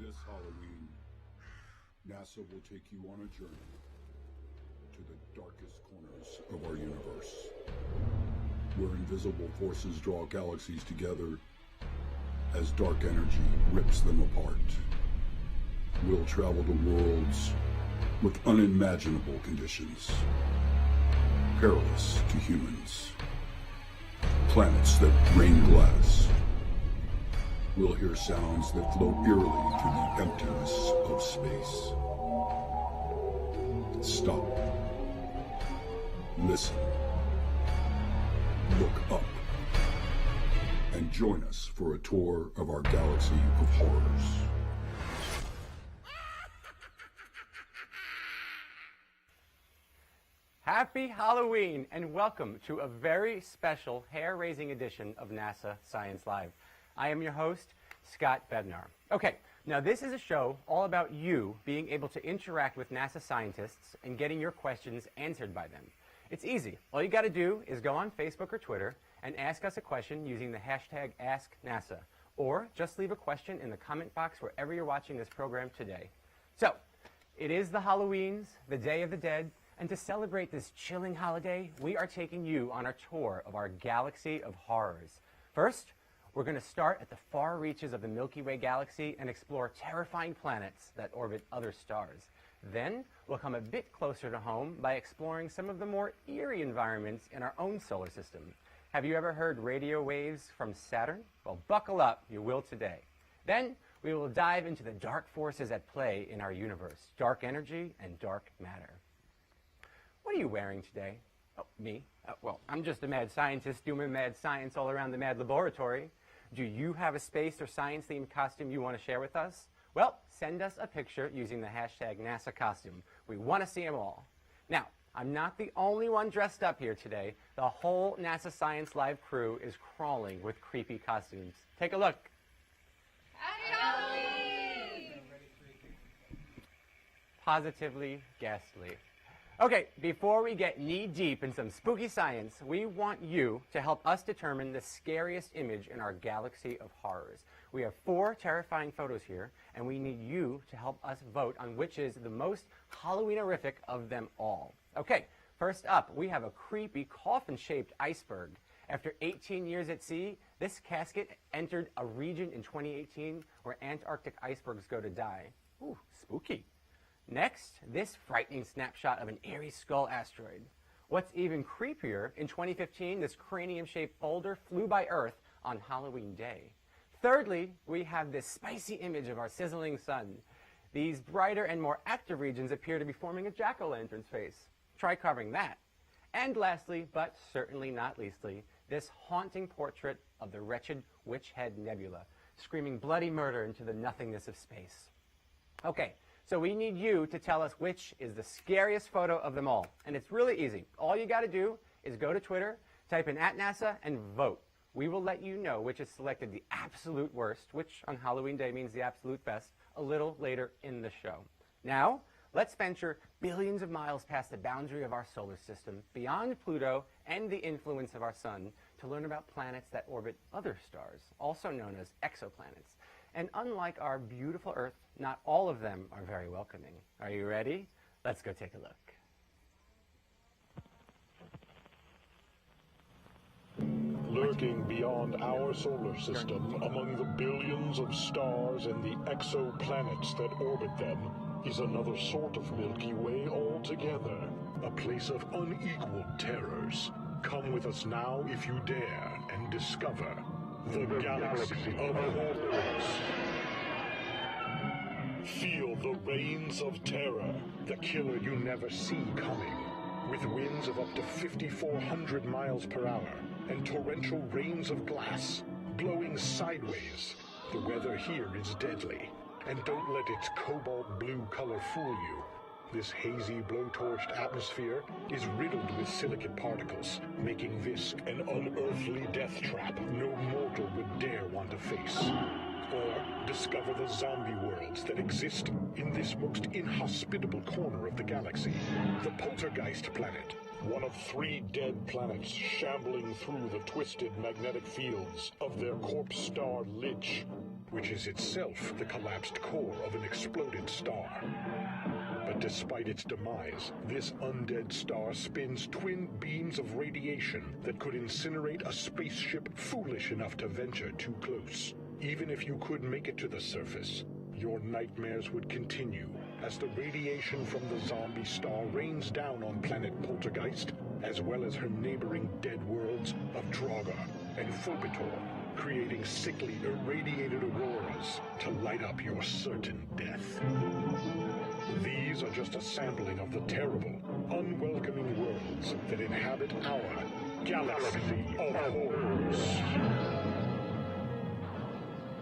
This Halloween, NASA will take you on a journey to the darkest corners of our universe, where invisible forces draw galaxies together as dark energy rips them apart. We'll travel to worlds with unimaginable conditions, perilous to humans, planets that rain glass. We'll hear sounds that float eerily through the emptiness of space. Stop. Listen. Look up. And join us for a tour of our galaxy of horrors. Happy Halloween and welcome to a very special hair-raising edition of NASA Science Live. I am your host, Scott Bednar. Okay, now this is a show all about you being able to interact with NASA scientists and getting your questions answered by them. It's easy. All you got to do is go on Facebook or Twitter and ask us a question using the hashtag AskNASA, or just leave a question in the comment box wherever you're watching this program today. So, it is the Halloweens, the Day of the Dead, and to celebrate this chilling holiday, we are taking you on a tour of our galaxy of horrors. First, we're going to start at the far reaches of the Milky Way galaxy and explore terrifying planets that orbit other stars. Then, we'll come a bit closer to home by exploring some of the more eerie environments in our own solar system. Have you ever heard radio waves from Saturn? Well, buckle up, you will today. Then, we will dive into the dark forces at play in our universe, dark energy and dark matter. What are you wearing today? Oh, me? Well, I'm just a mad scientist doing mad science all around the mad laboratory. Do you have a space or science-themed costume you want to share with us? Well, send us a picture using the hashtag NASA costume. We want to see them all. Now, I'm not the only one dressed up here today. The whole NASA Science Live crew is crawling with creepy costumes. Take a look. Happy Halloween! Positively ghastly. Okay, before we get knee-deep in some spooky science, we want you to help us determine the scariest image in our galaxy of horrors. We have 4 terrifying photos here, and we need you to help us vote on which is the most Halloween-horrific of them all. Okay, first up, we have a creepy coffin-shaped iceberg. After 18 years at sea, this casket entered a region in 2018 where Antarctic icebergs go to die. Ooh, spooky. Next, this frightening snapshot of an eerie skull asteroid. What's even creepier, in 2015, this cranium-shaped boulder flew by Earth on Halloween Day. Thirdly, we have this spicy image of our sizzling sun. These brighter and more active regions appear to be forming a jack-o'-lantern's face. Try covering that. And lastly, but certainly not leastly, this haunting portrait of the wretched Witch-Head Nebula, screaming bloody murder into the nothingness of space. Okay. So we need you to tell us which is the scariest photo of them all. And it's really easy. All you got to do is go to Twitter, type in @NASA, and vote. We will let you know which is selected the absolute worst, which on Halloween Day means the absolute best, a little later in the show. Now, let's venture billions of miles past the boundary of our solar system, beyond Pluto and the influence of our sun, to learn about planets that orbit other stars, also known as exoplanets. And unlike our beautiful Earth, not all of them are very welcoming. Are you ready? Let's go take a look. Lurking beyond our solar system, among the billions of stars and the exoplanets that orbit them, is another sort of Milky Way altogether. A place of unequaled terrors. Come with us now, if you dare, and discover the galaxy of horrors. Feel the rains of terror, the killer you never see coming. With winds of up to 5,400 miles per hour and torrential rains of glass blowing sideways. The weather here is deadly, and don't let its cobalt blue color fool you. This hazy, blowtorched atmosphere is riddled with silicate particles, making this an unearthly death trap no mortal would dare want to face. Or discover the zombie worlds that exist in this most inhospitable corner of the galaxy, the Poltergeist planet, one of 3 dead planets shambling through the twisted magnetic fields of their corpse star Lich. which is itself the collapsed core of an exploded star. But despite its demise, this undead star spins twin beams of radiation that could incinerate a spaceship foolish enough to venture too close. Even if you could make it to the surface, your nightmares would continue as the radiation from the zombie star rains down on planet Poltergeist, as well as her neighboring dead worlds of Draugr and Phobitor, creating sickly irradiated auroras to light up your certain death. These are just a sampling of the terrible, unwelcoming worlds that inhabit our galaxy of horrors.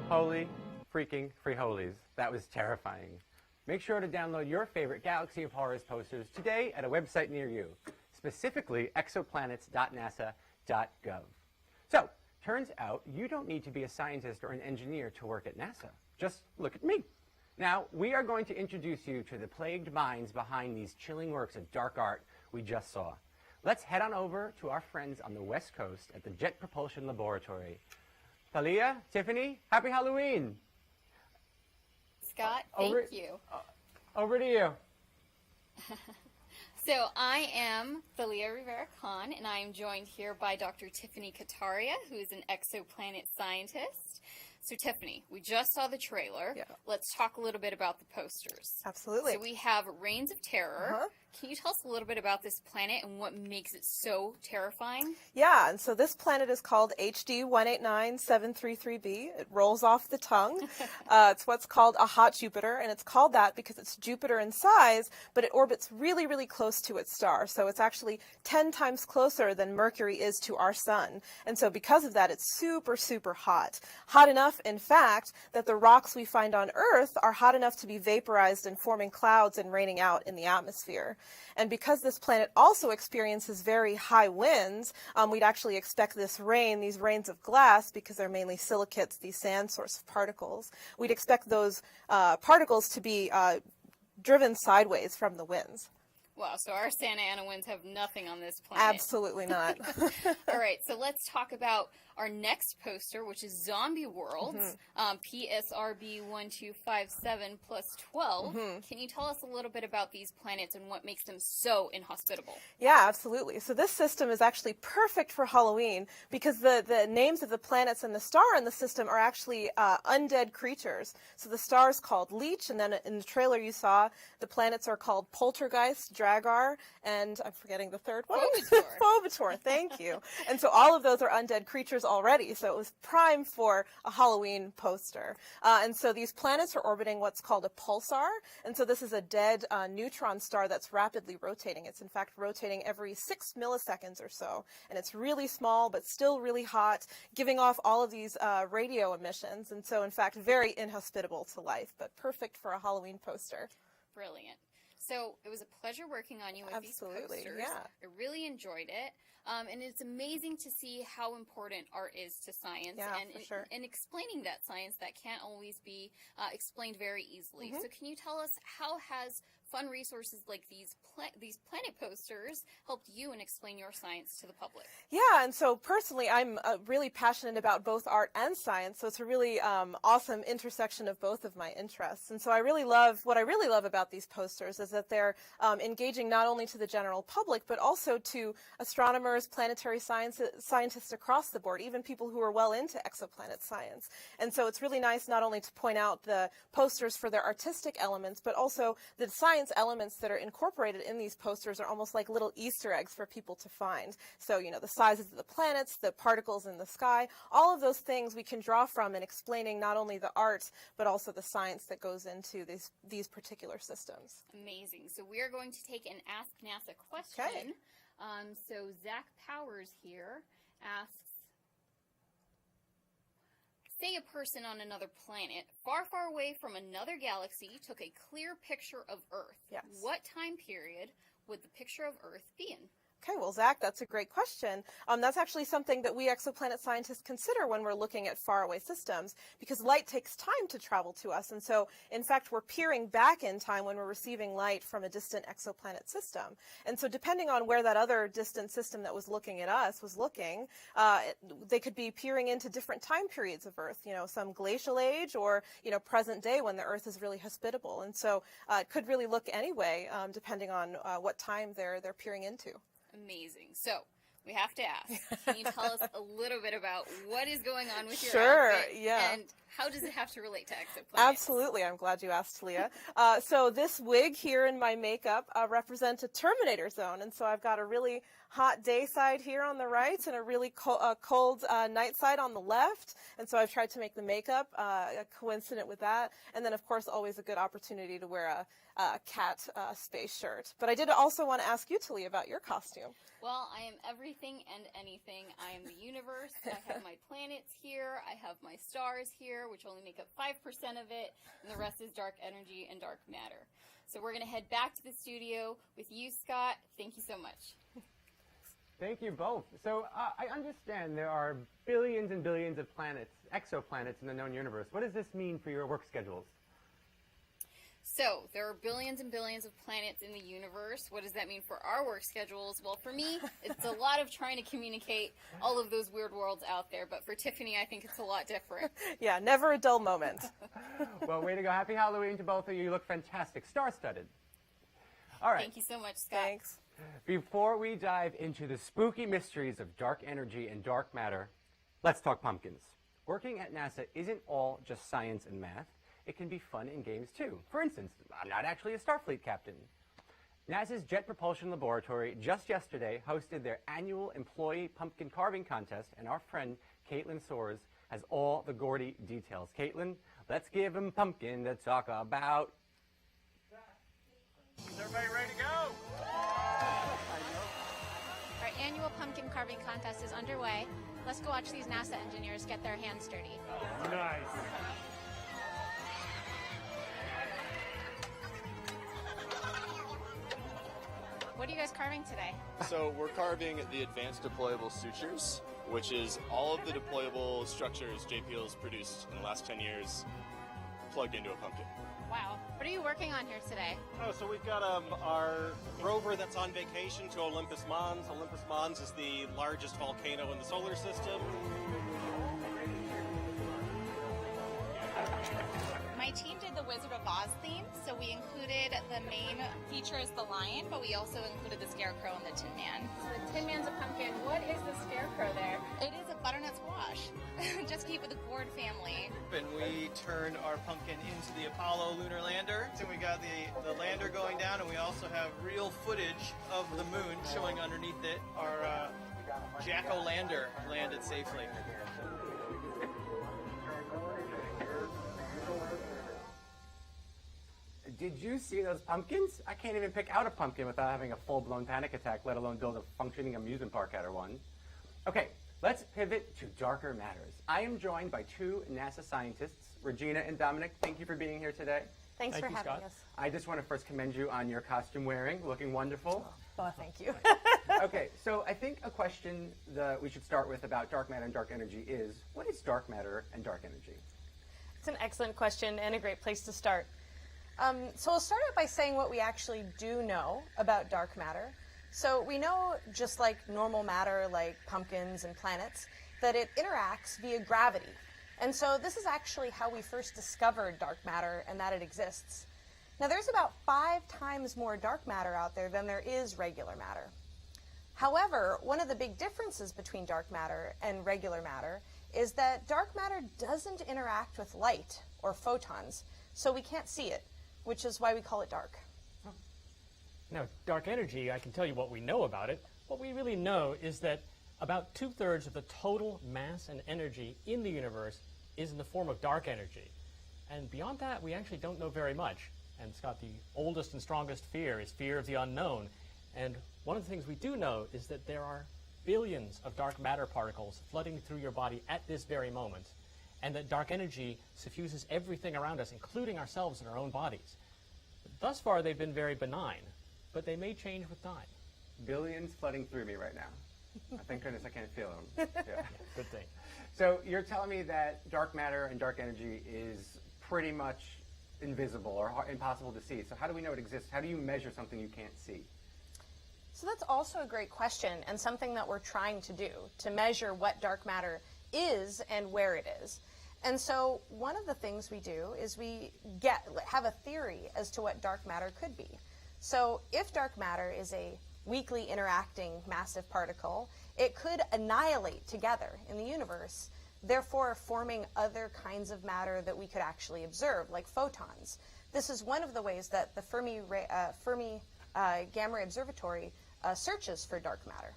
Holy freaking free-holies. That was terrifying. Make sure to download your favorite Galaxy of Horrors posters today at a website near you, specifically exoplanets.nasa.gov. So, turns out you don't need to be a scientist or an engineer to work at NASA. Just look at me. Now, we are going to introduce you to the plagued minds behind these chilling works of dark art we just saw. Let's head on over to our friends on the West Coast at the Jet Propulsion Laboratory. Thalia, Tiffany, happy Halloween! Scott, thank you. Over to you. So I am Thalia Rivera-Khan, and I am joined here by Dr. Tiffany Kataria, who is an exoplanet scientist. So Tiffany, we just saw the trailer. Yeah. Let's talk a little bit about the posters. Absolutely. So we have Reigns of Terror. Uh-huh. Can you tell us a little bit about this planet and what makes it so terrifying? Yeah, and so this planet is called HD 189733b. It rolls off the tongue. It's what's called a hot Jupiter, and it's called that because it's Jupiter in size, but it orbits really, really close to its star. So it's actually 10 times closer than Mercury is to our sun. And so because of that, it's super, super hot. Hot enough, in fact, that the rocks we find on Earth are hot enough to be vaporized and forming clouds and raining out in the atmosphere. And because this planet also experiences very high winds, we'd actually expect this rain, these rains of glass, because they're mainly silicates, these sand source of particles, we'd expect those particles to be driven sideways from the winds. Wow, so our Santa Ana winds have nothing on this planet. Absolutely not. All right, so let's talk about our next poster, which is Zombie Worlds, PSRB 1257 plus 12. Can you tell us a little bit about these planets and what makes them so inhospitable? Yeah, absolutely. So this system is actually perfect for Halloween because the names of the planets and the star in the system are actually undead creatures. So the star is called Leech, and then in the trailer you saw the planets are called Poltergeist, Draugr, and I'm forgetting the third one. Phobitor. Phobitor, thank you. And so all of those are undead creatures already, so it was prime for a Halloween poster. And so these planets are orbiting what's called a pulsar, and so this is a dead neutron star that's rapidly rotating. It's in fact rotating every 6 milliseconds or so, and it's really small but still really hot, giving off all of these radio emissions, and so in fact very inhospitable to life, but perfect for a Halloween poster. Brilliant. So it was a pleasure working on you with Absolutely, these posters. yeah. I really enjoyed it. And it's amazing to see how important art is to science, Yeah, and, for sure. and explaining that science that can't always be explained very easily. So can you tell us how has fun resources like these planet posters helped you and explain your science to the public? Yeah, and so personally, I'm really passionate about both art and science, so it's a really awesome intersection of both of my interests. And so what I really love about these posters is that they're engaging not only to the general public, but also to astronomers, planetary scientists across the board, even people who are well into exoplanet science. And so it's really nice not only to point out the posters for their artistic elements, but also the science elements that are incorporated in these posters are almost like little Easter eggs for people to find. So, you know, the sizes of the planets, the particles in the sky, all of those things we can draw from in explaining not only the art, but also the science that goes into these particular systems. Amazing. So we are going to take an Ask NASA question. Okay. So Zach Powers here asks, say a person on another planet, far, far away from another galaxy, took a clear picture of Earth. Yes. What time period would the picture of Earth be in? Okay, well, Zach, that's a great question. That's actually something that we exoplanet scientists consider when we're looking at faraway systems, because light takes time to travel to us. And so, in fact, we're peering back in time when we're receiving light from a distant exoplanet system. And so depending on where that other distant system that was looking at us was looking, they could be peering into different time periods of Earth, some glacial age or, present day when the Earth is really hospitable. And so it could really look anyway, depending on what time they're peering into. Amazing. So we have to ask, can you tell us a little bit about what is going on with your Sure, outfit? yeah. And how does it have to relate to exoplanets? Absolutely. I'm glad you asked, Leah. So this wig here in my makeup represents a Terminator zone. And so I've got a really hot day side here on the right and a really cold night side on the left. And so I've tried to make the makeup coincident with that. And then, of course, always a good opportunity to wear a cat space shirt. But I did also want to ask you, Talia, about your costume. Well, I am everything and anything. I am the universe. I have my planets here. I have my stars here, which only make up 5% of it, and the rest is dark energy and dark matter. So we're going to head back to the studio with you, Scott. Thank you so much. Thank you both. So I understand there are billions and billions of planets, exoplanets in the known universe. What does this mean for your work schedules? So, there are billions and billions of planets in the universe. What does that mean for our work schedules? Well, for me, it's a lot of trying to communicate all of those weird worlds out there. But for Tiffany, I think it's a lot different. Yeah, never a dull moment. Well, way to go. Happy Halloween to both of you. You look fantastic. Star-studded. All right. Thank you so much, Scott. Thanks. Before we dive into the spooky mysteries of dark energy and dark matter, let's talk pumpkins. Working at NASA isn't all just science and math. It can be fun in games too. For instance, I'm not actually a Starfleet captain. NASA's Jet Propulsion Laboratory just yesterday hosted their annual employee pumpkin carving contest, and our friend Caitlin Soares has all the gaudy details. Caitlin, let's give him pumpkin to talk about. Is everybody ready to go? Our annual pumpkin carving contest is underway. Let's go watch these NASA engineers get their hands dirty. Nice. What are you guys carving today? So we're carving the advanced deployable sutures, which is all of the deployable structures JPL's produced in the last 10 years plugged into a pumpkin. Wow. What are you working on here today? Oh, so we've got our rover that's on vacation to Olympus Mons. Olympus Mons is the largest volcano in the solar system. My team did the Wizard of Oz theme, so we included the main feature is the lion, but we also included the scarecrow and the Tin Man. So the Tin Man's a pumpkin. What is the scarecrow there? It is a butternut squash. Just keep with the gourd family. And we turned our pumpkin into the Apollo lunar lander. So we got the lander going down, and we also have real footage of the moon showing underneath it. Our jack-o'-lander landed safely. Did you see those pumpkins? I can't even pick out a pumpkin without having a full-blown panic attack, let alone build a functioning amusement park out of one. Okay, let's pivot to darker matters. I am joined by two NASA scientists, Regina and Dominic. Thank you for being here today. Thanks for having us. I just want to first commend you on your costume wearing, looking wonderful. Oh, thank you. Okay, so I think a question that we should start with about dark matter and dark energy is, what is dark matter and dark energy? It's an excellent question and a great place to start. So we'll start out by saying what we actually do know about dark matter. So we know, just like normal matter, like pumpkins and planets, that it interacts via gravity. And so this is actually how we first discovered dark matter and that it exists. Now there's about 5 times more dark matter out there than there is regular matter. However, one of the big differences between dark matter and regular matter is that dark matter doesn't interact with light or photons, so we can't see it, which is why we call it dark. Now, dark energy, I can tell you what we know about it. What we really know is that about 2/3 of the total mass and energy in the universe is in the form of dark energy. And beyond that, we actually don't know very much. And Scott, the oldest and strongest fear is fear of the unknown. And one of the things we do know is that there are billions of dark matter particles flooding through your body at this very moment, and that dark energy suffuses everything around us, including ourselves and our own bodies. Thus far, they've been very benign, but they may change with time. Billions flooding through me right now. Thank goodness I can't feel them. Yeah. Good thing. So you're telling me that dark matter and dark energy is pretty much invisible or impossible to see. So how do we know it exists? How do you measure something you can't see? So that's also a great question, and something that we're trying to do, to measure what dark matter is and where it is. And so one of the things we do is we have a theory as to what dark matter could be. So if dark matter is a weakly interacting massive particle, it could annihilate together in the universe, therefore forming other kinds of matter that we could actually observe, like photons. This is one of the ways that the Fermi Gamma Ray Observatory searches for dark matter.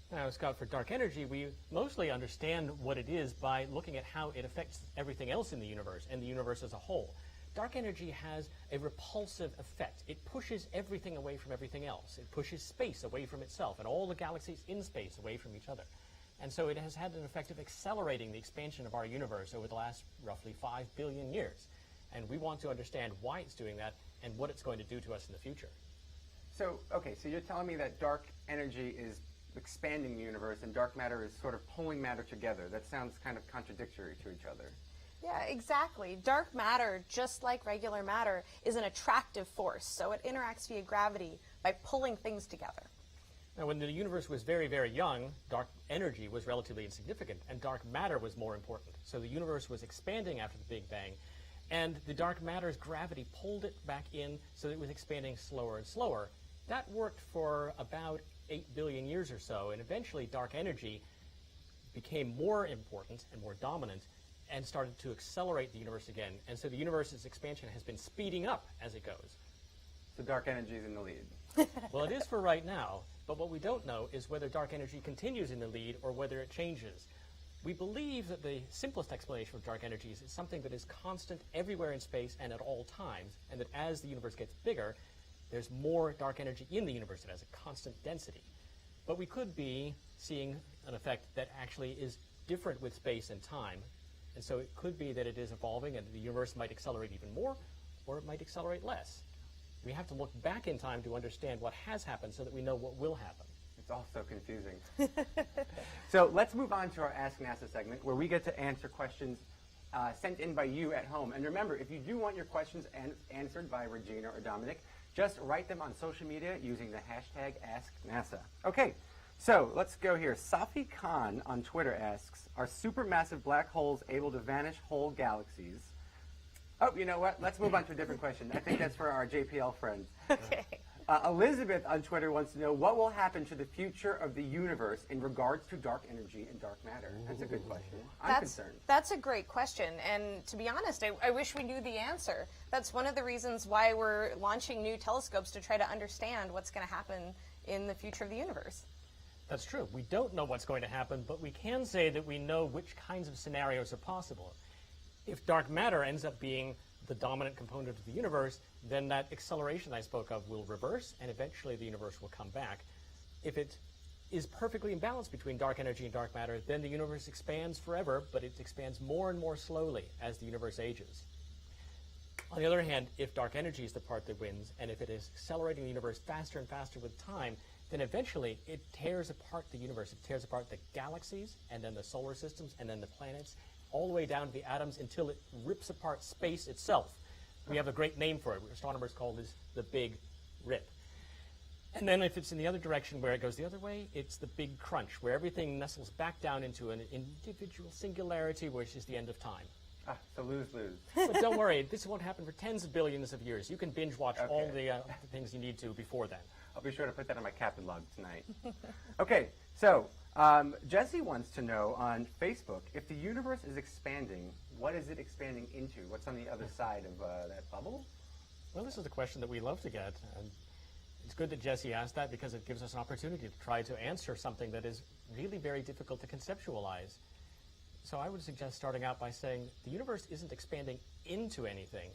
Now, Scott, for dark energy, we mostly understand what it is by looking at how it affects everything else in the universe and the universe as a whole. Dark energy has a repulsive effect. It pushes everything away from everything else. It pushes space away from itself and all the galaxies in space away from each other. And so it has had an effect of accelerating the expansion of our universe over the last roughly 5 billion years. And we want to understand why it's doing that and what it's going to do to us in the future. So, okay, so you're telling me that dark energy is expanding the universe and dark matter is sort of pulling matter together. That sounds kind of contradictory to each other. Yeah, exactly. Dark matter, just like regular matter, is an attractive force. So it interacts via gravity by pulling things together. Now, when the universe was very, very young, dark energy was relatively insignificant, and dark matter was more important. So the universe was expanding after the Big Bang, and the dark matter's gravity pulled it back in so that it was expanding slower and slower. That worked for about 8 billion years or so, and eventually dark energy became more important and more dominant and started to accelerate the universe again. And so the universe's expansion has been speeding up as it goes. So dark energy is in the lead. Well, it is for right now, but what we don't know is whether dark energy continues in the lead or whether it changes. We believe that the simplest explanation of dark energy is it's something that is constant everywhere in space and at all times, and that as the universe gets bigger, there's more dark energy in the universe that has a constant density. But we could be seeing an effect that actually is different with space and time. And so it could be that it is evolving and the universe might accelerate even more, or it might accelerate less. We have to look back in time to understand what has happened so that we know what will happen. It's all so confusing. So let's move on to our Ask NASA segment, where we get to answer questions sent in by you at home. And remember, if you do want your questions answered by Regina or Dominic, just write them on social media using the hashtag AskNASA. Okay, so let's go here. Safi Khan on Twitter asks, are supermassive black holes able to vanish whole galaxies? Oh, you know what? Let's move on to a different question. I think that's for our JPL friends. Okay. Elizabeth on Twitter wants to know, what will happen to the future of the universe in regards to dark energy and dark matter? That's a good question. I'm concerned. That's a great question. And to be honest, I wish we knew the answer. That's one of the reasons why we're launching new telescopes to try to understand what's going to happen in the future of the universe. That's true. We don't know what's going to happen, but we can say that we know which kinds of scenarios are possible. If dark matter ends up being the dominant component of the universe, then that acceleration I spoke of will reverse, and eventually the universe will come back. If it is perfectly in balance between dark energy and dark matter, then the universe expands forever, but it expands more and more slowly as the universe ages. On the other hand, if dark energy is the part that wins, and if it is accelerating the universe faster and faster with time, then eventually it tears apart the universe. It tears apart the galaxies, and then the solar systems, and then the planets, all the way down to the atoms until it rips apart space itself. We have a great name for it. Astronomers call this the Big Rip. And then if it's in the other direction where it goes the other way, it's the Big Crunch, where everything nestles back down into an individual singularity, which is the end of time. So lose-lose. But don't worry, this won't happen for tens of billions of years. You can binge watch all the things you need to before then. I'll be sure to put that on my captain log tonight. Okay, so Jesse wants to know on Facebook, if the universe is expanding, what is it expanding into? What's on the other side of that bubble? Well, this is a question that we love to get. And it's good that Jesse asked that because it gives us an opportunity to try to answer something that is really very difficult to conceptualize. So I would suggest starting out by saying the universe isn't expanding into anything.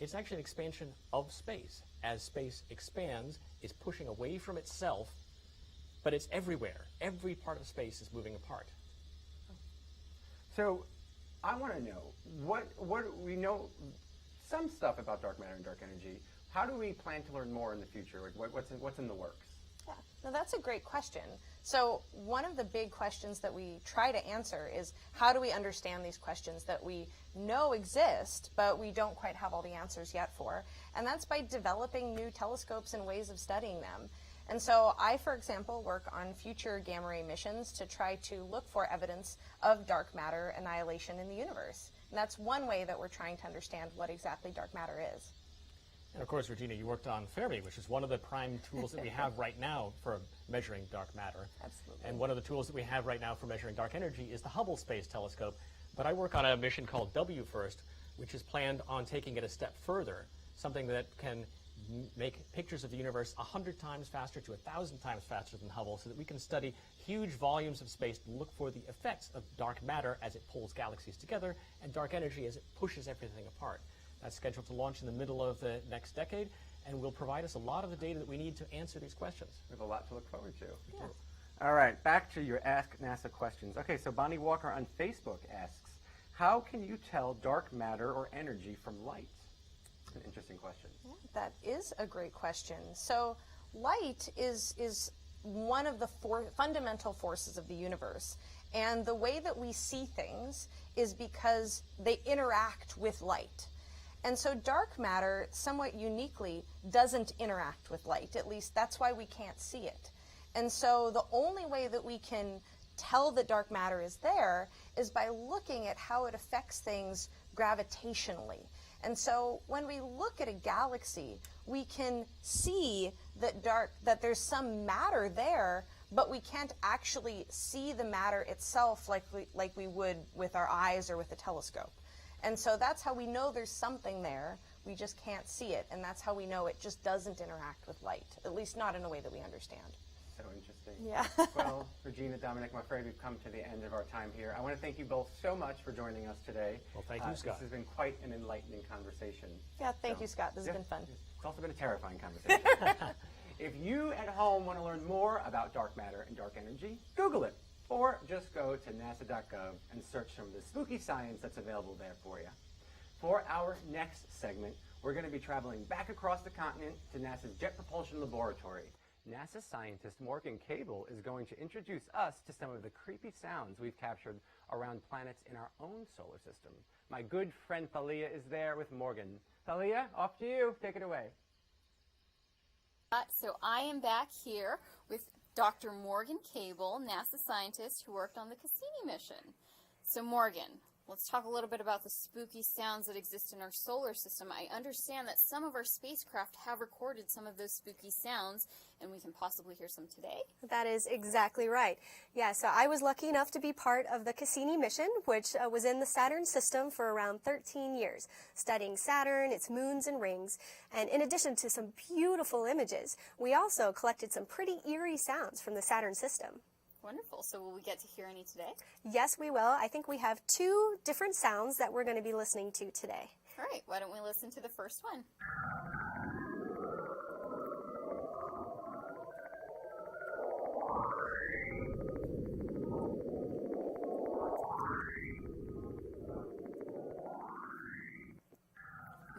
It's actually an expansion of space. As space expands, it's pushing away from itself, but it's everywhere. Every part of space is moving apart. So I want to know, what we know some stuff about dark matter and dark energy. How do we plan to learn more in the future? What's in the works? Yeah, now that's a great question. So one of the big questions that we try to answer is how do we understand these questions that we know exist, but we don't quite have all the answers yet for? And that's by developing new telescopes and ways of studying them. And so I, for example, work on future gamma ray missions to try to look for evidence of dark matter annihilation in the universe. And that's one way that we're trying to understand what exactly dark matter is. And of course, Regina, you worked on Fermi, which is one of the prime tools that we have right now for measuring dark matter. Absolutely. And one of the tools that we have right now for measuring dark energy is the Hubble Space Telescope. But I work on a mission called WFIRST, which is planned on taking it a step further, something that can make pictures of the universe 100 times faster to 1,000 times faster than Hubble, so that we can study huge volumes of space to look for the effects of dark matter as it pulls galaxies together and dark energy as it pushes everything apart. That's scheduled to launch in the middle of the next decade, and will provide us a lot of the data that we need to answer these questions. We have a lot to look forward to. Yeah. All right, back to your Ask NASA questions. Okay, so Bonnie Walker on Facebook asks, how can you tell dark matter or energy from light? An interesting question. Yeah, that is a great question. So light is one of the fundamental forces of the universe. And the way that we see things is because they interact with light. And so dark matter, somewhat uniquely, doesn't interact with light. At least that's why we can't see it. And so the only way that we can tell that dark matter is there is by looking at how it affects things gravitationally. And so when we look at a galaxy, we can see that there's some matter there, but we can't actually see the matter itself like we would with our eyes or with a telescope. And so that's how we know there's something there. We just can't see it, and that's how we know it just doesn't interact with light, at least not in a way that we understand. So interesting. Yeah. Well, Regina, Dominic, I'm afraid we've come to the end of our time here. I want to thank you both so much for joining us today. Well, thank you, Scott. This has been quite an enlightening conversation. Yeah, thank you, Scott. This has been fun. It's also been a terrifying conversation. If you at home want to learn more about dark matter and dark energy, Google it. Or just go to nasa.gov and search some of the spooky science that's available there for you. For our next segment, we're going to be traveling back across the continent to NASA's Jet Propulsion Laboratory. NASA scientist Morgan Cable is going to introduce us to some of the creepy sounds we've captured around planets in our own solar system. My good friend Thalia is there with Morgan. Thalia, off to you. Take it away. So I am back here with Dr. Morgan Cable, NASA scientist who worked on the Cassini mission. So Morgan, let's talk a little bit about the spooky sounds that exist in our solar system. I understand that some of our spacecraft have recorded some of those spooky sounds, and we can possibly hear some today. That is exactly right. Yeah, so I was lucky enough to be part of the Cassini mission, which was in the Saturn system for around 13 years, studying Saturn, its moons and rings. And in addition to some beautiful images, we also collected some pretty eerie sounds from the Saturn system. Wonderful. So will we get to hear any today? Yes, we will. I think we have 2 different sounds that we're going to be listening to today. All right, why don't we listen to the first one?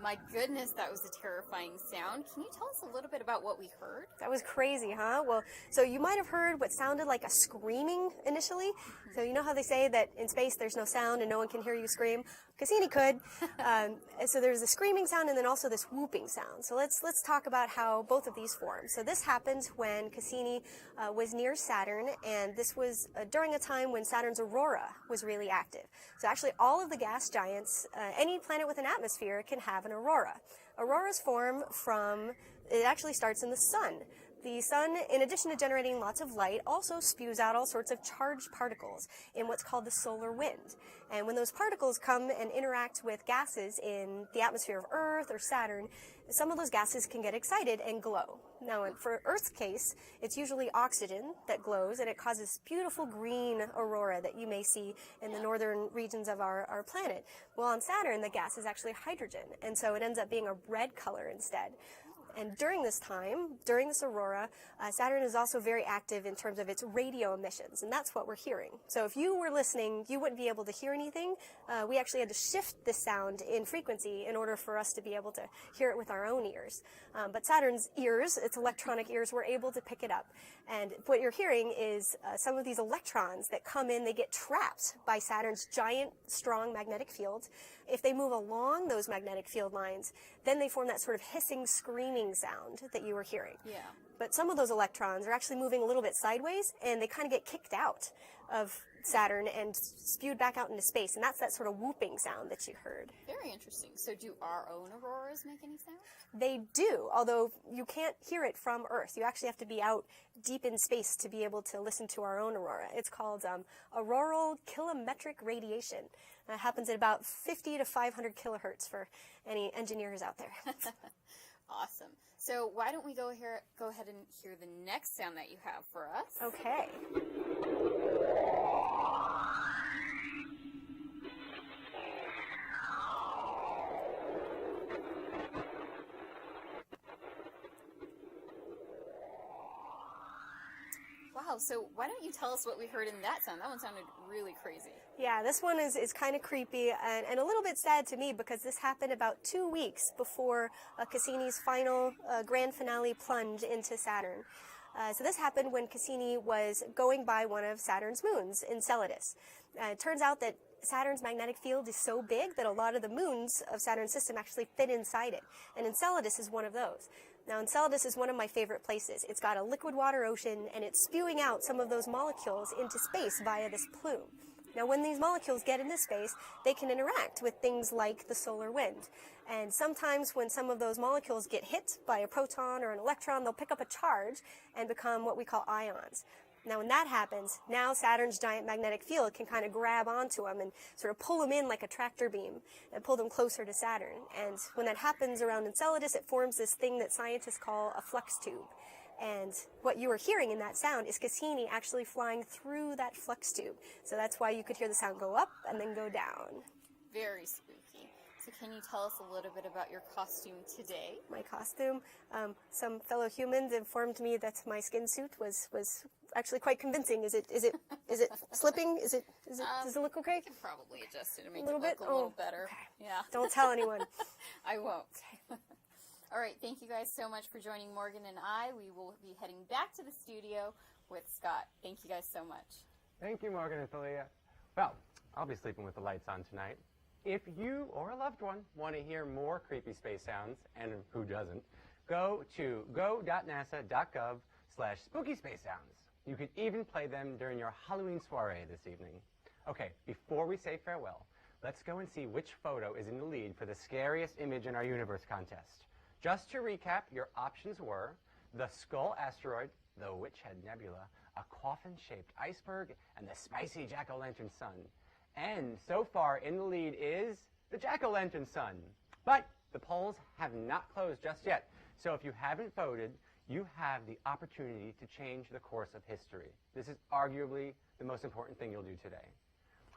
My goodness, that was a terrifying sound. Can you tell us a little bit about what we heard? That was crazy, huh? Well, so you might have heard what sounded like a screaming initially. So you know how they say that in space there's no sound and no one can hear you scream? Cassini could. So there's a screaming sound and then also this whooping sound. So let's talk about how both of these form. So this happened when Cassini was near Saturn, and this was during a time when Saturn's aurora was really active. So actually all of the gas giants, any planet with an atmosphere can have an aurora. Auroras form from, it actually starts in the sun. The sun, in addition to generating lots of light, also spews out all sorts of charged particles in what's called the solar wind. And when those particles come and interact with gases in the atmosphere of Earth or Saturn, some of those gases can get excited and glow. Now, for Earth's case, it's usually oxygen that glows, and it causes beautiful green aurora that you may see in the northern regions of our planet. Well, on Saturn, the gas is actually hydrogen, and so it ends up being a red color instead. And during this time, during this aurora, Saturn is also very active in terms of its radio emissions, and that's what we're hearing. So if you were listening, you wouldn't be able to hear anything. We actually had to shift this sound in frequency in order for us to be able to hear it with our own ears. But Saturn's ears, its electronic ears, were able to pick it up. And what you're hearing is some of these electrons that come in, they get trapped by Saturn's giant, strong magnetic field. If they move along those magnetic field lines, then they form that sort of hissing, screaming sound that you were hearing. Yeah. But some of those electrons are actually moving a little bit sideways, and they kind of get kicked out of Saturn and spewed back out into space, and that's that sort of whooping sound that you heard. Very interesting. So do our own auroras make any sound? They do, although you can't hear it from Earth. You actually have to be out deep in space to be able to listen to our own aurora. It's called auroral kilometric radiation. It happens at about 50 to 500 kilohertz for any engineers out there. Awesome. So why don't we go ahead and hear the next sound that you have for us? Okay. Wow, so why don't you tell us what we heard in that sound? That one sounded really crazy. Yeah, this one is kind of creepy and a little bit sad to me because this happened about 2 weeks before Cassini's final grand finale plunge into Saturn. So this happened when Cassini was going by one of Saturn's moons, Enceladus. It turns out that Saturn's magnetic field is so big that a lot of the moons of Saturn's system actually fit inside it, and Enceladus is one of those. Now, Enceladus is one of my favorite places. It's got a liquid water ocean, and it's spewing out some of those molecules into space via this plume. Now, when these molecules get into space, they can interact with things like the solar wind. And sometimes when some of those molecules get hit by a proton or an electron, they'll pick up a charge and become what we call ions. Now, when that happens, now Saturn's giant magnetic field can kind of grab onto them and sort of pull them in like a tractor beam and pull them closer to Saturn. And when that happens around Enceladus, it forms this thing that scientists call a flux tube. And what you were hearing in that sound is Cassini actually flying through that flux tube. So that's why you could hear the sound go up and then go down. Very spooky. So can you tell us a little bit about your costume today? My costume, some fellow humans informed me that my skin suit was actually quite convincing. Is it slipping? Does it look okay? I can probably adjust it and make A little it look bit? a little better. Okay. Yeah. Don't tell anyone. I won't. All right, thank you guys so much for joining Morgan and I. We will be heading back to the studio with Scott. Thank you guys so much. Thank you, Morgan and Thalia. Well, I'll be sleeping with the lights on tonight. If you or a loved one want to hear more creepy space sounds, and who doesn't, go to go.nasa.gov/spooky space sounds. You could even play them during your Halloween soiree this evening. Okay, before we say farewell, let's go and see which photo is in the lead for the scariest image in our universe contest. Just to recap, your options were the Skull asteroid, the Witch Head Nebula, a coffin-shaped iceberg, and the spicy jack-o'-lantern sun. And so far in the lead is the jack-o'-lantern sun. But the polls have not closed just yet. So if you haven't voted, you have the opportunity to change the course of history. This is arguably the most important thing you'll do today.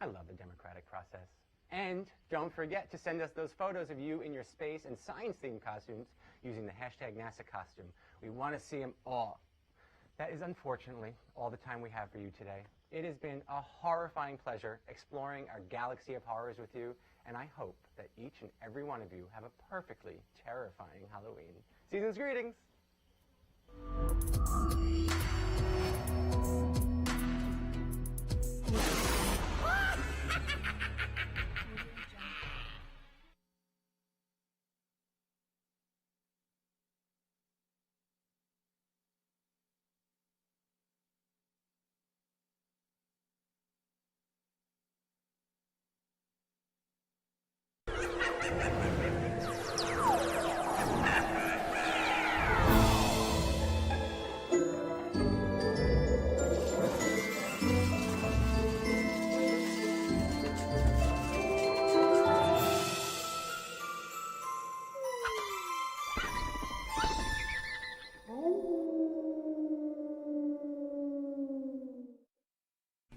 I love the democratic process. And don't forget to send us those photos of you in your space and science-themed costumes using the hashtag #NasaCostume. We want to see them all. That is unfortunately all the time we have for you today. It has been a horrifying pleasure exploring our galaxy of horrors with you, and I hope that each and every one of you have a perfectly terrifying Halloween. Season's greetings!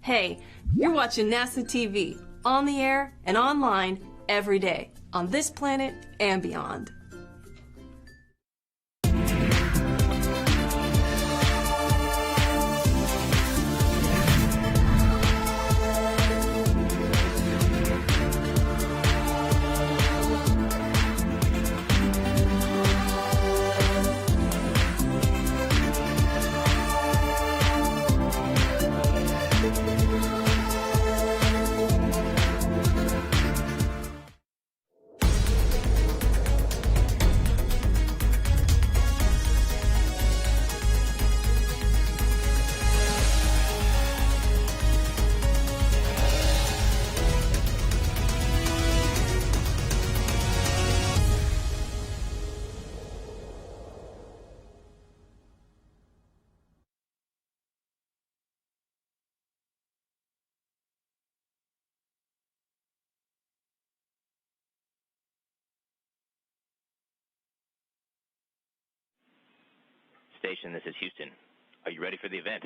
Hey, you're watching NASA TV, on the air and online every day, on this planet and beyond. station, this is Houston. Are you ready for the event?